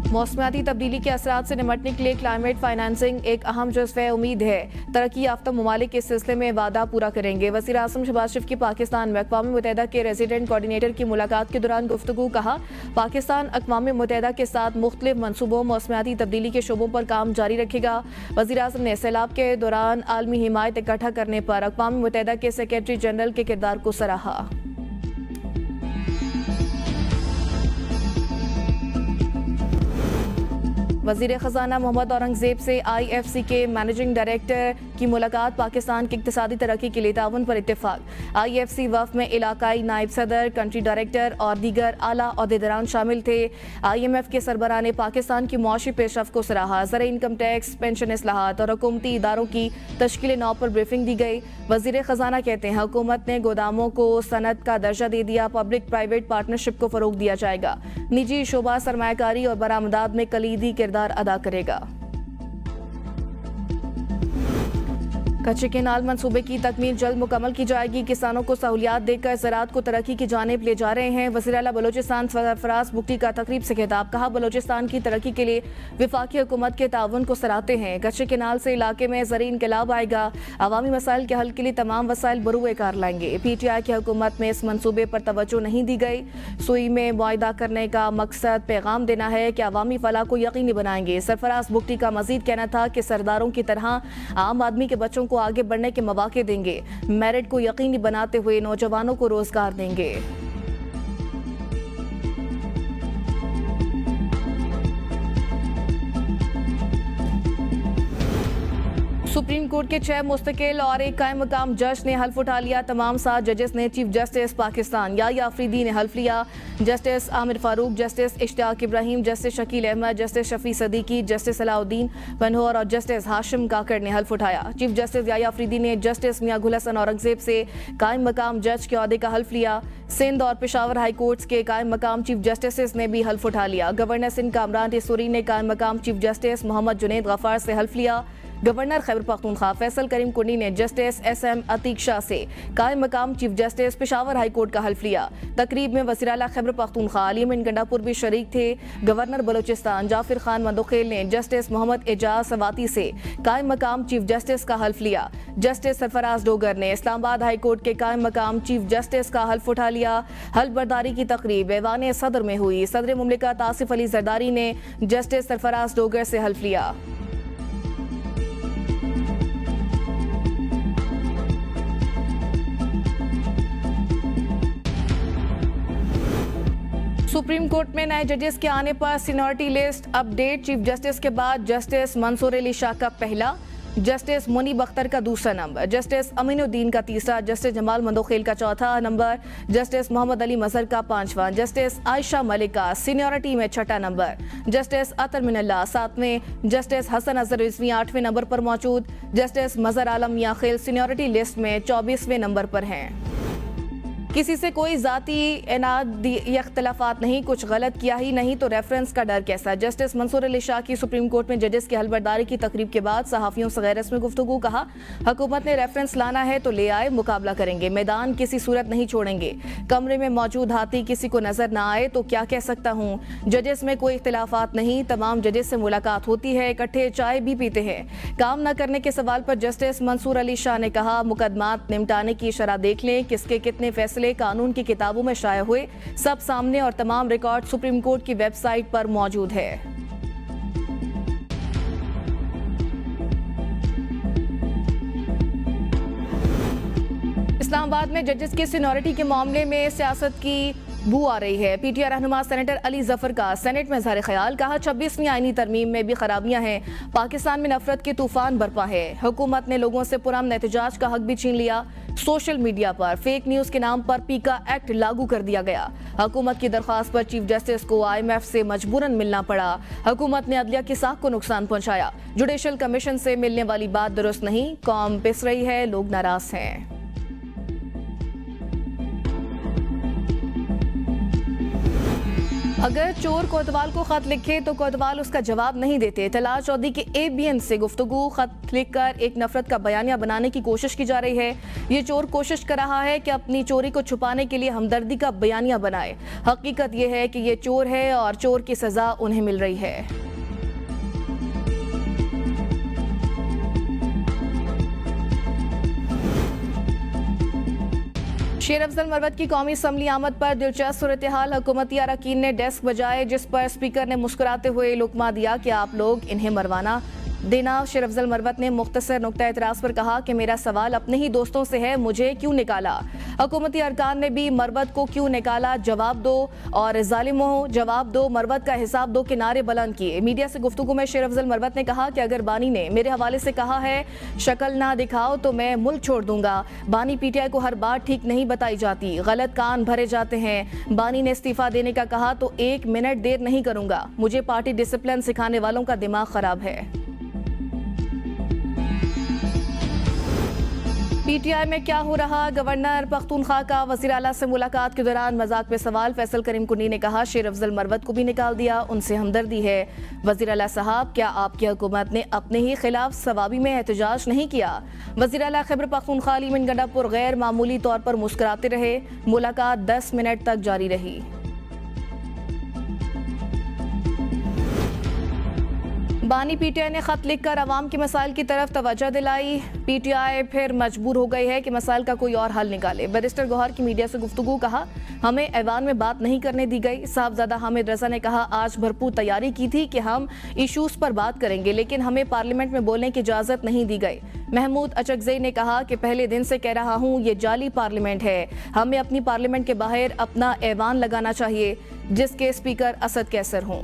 मौसमियाती तब्दीली के असरात से निमटने के लिए क्लाइमेट फाइनेंसिंग एक अहम जुज़्व है। उम्मीद है तरक्की याफ्ता ममालिक इस सिलसिले में वादा पूरा करेंगे। वज़ीर आज़म शहबाज शरीफ की पाकिस्तान में अक़वाम मुत्तहिदा के रेजिडेंट कोऑर्डिनेटर की मुलाकात के दौरान गुफ्तगू। कहा, पाकिस्तान अक़वाम मुत्तहिदा के साथ मुख्तलिफ मनसूबों मौसमियाती तब्दीली के शोबों पर काम जारी रखेगा। वज़ीर आज़म ने सैलाब के दौरान आलमी हिमायत इकट्ठा करने पर अक़वाम मुत्तहिदा के सेक्रेटरी जनरल के किरदार को सराहा। वज़ीर ख़जाना मोहम्मद औरंगज़ेब से IFC के मैनेजिंग डायरेक्टर की मुलाकात। पाकिस्तान की इक़्तिसादी तरक्की के लिए ताउन पर इत्तेफाक। IFC वफ़द में इलाकाई नायब सदर, कंट्री डायरेक्टर और दीगर आला ओहदेदारान शामिल थे। IMF के सरबराह ने पाकिस्तान की मुआशी पेशरफ्त को सराहा। ज़र इनकम टैक्स, पेंशन इस्लाहात और हुकूमती इदारों की तश्कील नौ पर ब्रीफिंग दी गई। वज़ीर ख़जाना कहते हैं, हुकूमत ने गोदामों को सनत का दर्जा दे दिया। पब्लिक प्राइवेट पार्टनरशिप को फ़रोग दिया जाएगा। निजी शोबा सरमायाकारी और बरामदात में कलीदी किरदार अदा करेगा। कच्चे केनाल मंसूबे की तकमील जल्द मुकम्मल की जाएगी। किसानों को सहूलियात देकर ज़राअत को तरक्की की जानिब ले जा रहे हैं। वज़ीर आला बलोचिस्तान सरफराज बुगटी का तकरीब से खिताब। कहा, बलोचिस्तान की तरक्की के लिए वफाकी हुकूमत के ताउन को सराहते हैं। कच्चे केनाल से इलाके में ज़रूरी इनकलाब आएगा। अवामी मसाइल के हल के लिए तमाम वसाइल बरूए कार लाएंगे। PTI की हुकूमत में इस मनसूबे पर तवज्जो नहीं दी गई। सुई में मुआहिदा करने का मकसद पैगाम देना है कि अवामी फलाह को यकीनी बनाएंगे। सरफराज बुगटी का मजीद कहना था कि सरदारों की तरह आम आदमी के बच्चों को आगे बढ़ने के मौके देंगे। मेरिट को यकीनी बनाते हुए नौजवानों को रोजगार देंगे। सुप्रीम कोर्ट के 6 मुस्तकिल और एक कायम मकाम जज ने हल्फ उठा लिया। तमाम 7 जजेस ने चीफ जस्टिस पाकिस्तान याह्या अफरीदी ने हल्फ लिया। Justice Aamir Farooq, justice Ishtiaq Ibrahim, justice Shakeel Ahmed, justice Shafi Siddiqui, justice Salahuddin Panhwar और जस्टिस हाशिम काकड़ ने हल्फ उठाया। चीफ जस्टिस याह्या अफरीदी ने जस्टिस मियां गुल हसन औरंगजेब से कायम मकाम जज के ओहदे का हल्फ लिया। सिंध और पेशावर हाई कोर्ट्स के कायम मकाम चीफ जस्टिस ने भी हल्फ उठा लिया। गवर्नर सिंध कामरान रिसोरी ने कायम मकाम चीफ जस्टिस मोहम्मद जुनैद गफ्फार से हल्फ लिया। गवर्नर खैबर पख्तूनख्वा फैसल करीम कुंडी ने जस्टिस SM अतीक शाह से कायम मकाम chief justice Peshawar high court का हल्फ लिया। तकरीब में वज़ीर आला खैबर पख्तूनख्वा अली अमीन गंडापुर भी शरीक थे। गवर्नर बलोचिस्तान जाफिर खान मंदोखेल ने जस्टिस मोहम्मद एजाज सवाती से कायम मकाम चीफ जस्टिस का हल्फ लिया। जस्टिस सरफराज डोगर ने इस्लामाबाद हाई कोर्ट के कायम मकाम चीफ जस्टिस का हल्फ उठा लिया। हल्फ बर्दारी की तकरीब ऐवान सदर में हुई। सदर मुमलिकत आसिफ अली जरदारी ने जस्टिस सरफराज डोगर से हल्फ लिया। सुप्रीम कोर्ट में नए जजेस के आने पर seniority list update. Chief justice के बाद जस्टिस मंसूर अली शाह का पहला, जस्टिस मुनीब अख्तर का दूसरा नंबर, जस्टिस अमीनुद्दीन का तीसरा, जस्टिस जमाल मंदोखेल का चौथा नंबर, जस्टिस मोहम्मद अली मजहर का पांचवा, जस्टिस आयशा मलिक का सीनियरिटी में छठा नंबर, जस्टिस अतर मिनल्ला सातवें, जस्टिस हसन अजहर रिजवी 8वें नंबर पर मौजूद, जस्टिस मजहर आलम मियां खिल सीनियरिटी लिस्ट में 24वें नंबर पर हैं। किसी से कोई जाती इख्तलाफात नहीं, कुछ गलत किया ही नहीं तो रेफरेंस का डर कैसा। जस्टिस मंसूर अली शाह की सुप्रीम कोर्ट में जजेस की हलबर्दारी की तकरीब के बाद सहाफियों से गैर रस्मी गुफ्तगू। कहा, हुकूमत ने रेफरेंस लाना है तो ले आए, मुकाबला करेंगे, मैदान किसी सूरत नहीं छोड़ेंगे। कमरे में मौजूद हाथी किसी को नजर ना आए तो क्या कह सकता हूँ। जजेस में कोई इख्तलाफात नहीं, तमाम जजेस से मुलाकात होती है, इकट्ठे चाय भी पीते हैं। काम न करने के सवाल पर जस्टिस मंसूर अली शाह ने कहा, मुकदमात निपटाने की शरह देख लें, किसके कितने फैसले कानून की किताबों में शाया हुए, सब सामने और तमाम रिकॉर्ड सुप्रीम कोर्ट की वेबसाइट पर मौजूद है। इस्लामाबाद में जजेस की सीनियरिटी के मामले में सियासत की बू आ रही है। PTI रहनुमा सेनेटर अली जफर का सेनेट में इज़हार ख्याल। कहा, 26वीं आईनी तरमीम में भी खराबियां हैं। पाकिस्तान में नफरत के तूफान बरपा है। हुकूमत ने लोगों से पुरअमन एहतजाज का हक भी छीन लिया। सोशल मीडिया पर फेक न्यूज के नाम पर पीका एक्ट लागू कर दिया गया। हुकूमत की दरख्वास्त पर चीफ जस्टिस को IMF से मजबूरन मिलना पड़ा। हुकूमत ने अदलिया की साख को नुकसान पहुंचाया। जुडिशल कमीशन से मिलने वाली बात दुरुस्त नहीं, कौम पिस रही है, लोग नाराज हैं। अगर चोर कोतवाल को खत लिखे तो कोतवाल उसका जवाब नहीं देते। तलाल चौधरी के ABN से गुफ्तगू, खत लिखकर एक नफरत का बयानिया बनाने की कोशिश की जा रही है। ये चोर कोशिश कर रहा है कि अपनी चोरी को छुपाने के लिए हमदर्दी का बयानिया बनाए। हकीकत यह है कि ये चोर है और चोर की सजा उन्हें मिल रही है। शेर अफजल मरवत की कौमी असम्बली आमद पर दिलचस्प सूरत हाल। हुकूमती अरकान ने डेस्क बजाए, जिस पर स्पीकर ने मुस्कुराते हुए लुकमा दिया कि आप लोग इन्हें मरवाना देना। शेर अफजल मरवत ने मुख्तसर नुक्ता एतराज़ पर कहा कि मेरा सवाल अपने ही दोस्तों से है, मुझे क्यों निकाला। हुकूमती अरकान ने भी मरवत को क्यों निकाला जवाब दो, और जालिमों जवाब दो, मरवत का हिसाब दो के नारे बुलंद किए। मीडिया से गुफ्तगू में शेर अफजल मरवत ने कहा कि अगर बानी ने मेरे हवाले से कहा है शक्ल ना दिखाओ तो मैं मुल्क छोड़ दूंगा। बानी PTI को हर बात ठीक नहीं बताई जाती, गलत कान भरे जाते हैं। बानी ने इस्तीफा देने का कहा तो 1 मिनट देर नहीं करूंगा। मुझे पार्टी डिसिप्लिन सिखाने वालों का दिमाग खराब है। PTI में क्या हो रहा, गवर्नर पख्तूनख्वा का वज़ीर आला से मुलाकात के दौरान मजाक में सवाल। फैसल करीम कुन्नी ने कहा शेर अफजल मरवत को भी निकाल दिया, उनसे हमदर्दी है। वज़ीर आला साहब, क्या आपकी हुकूमत ने अपने ही खिलाफ सवाबी में एहतजाज नहीं किया? वज़ीर आला खैबर पख्तूनख्वा अली गंडापुर गैर मामूली तौर पर मुस्कुराते रहे। मुलाकात 10 मिनट तक जारी रही। बानी PTI ने खत लिखकर अवाम के मसाइल की तरफ तवज्जो दिलाई। PTI फिर मजबूर हो गई है कि मसाइल का कोई और हल निकाले। बैरिस्टर गौहर की मीडिया से गुफ्तगू, कहा हमें ऐवान में बात नहीं करने दी गई। साहबजादा हामिद रजा ने कहा आज भरपूर तैयारी की थी कि हम इशूज पर बात करेंगे, लेकिन हमें पार्लियामेंट में बोलने की इजाजत नहीं दी गई। महमूद अचकजई ने कहा कि पहले दिन से कह रहा हूँ ये जाली पार्लियामेंट है, हमें अपनी पार्लियामेंट के बाहर अपना ऐवान लगाना चाहिए जिसके स्पीकर असद कैसर हों।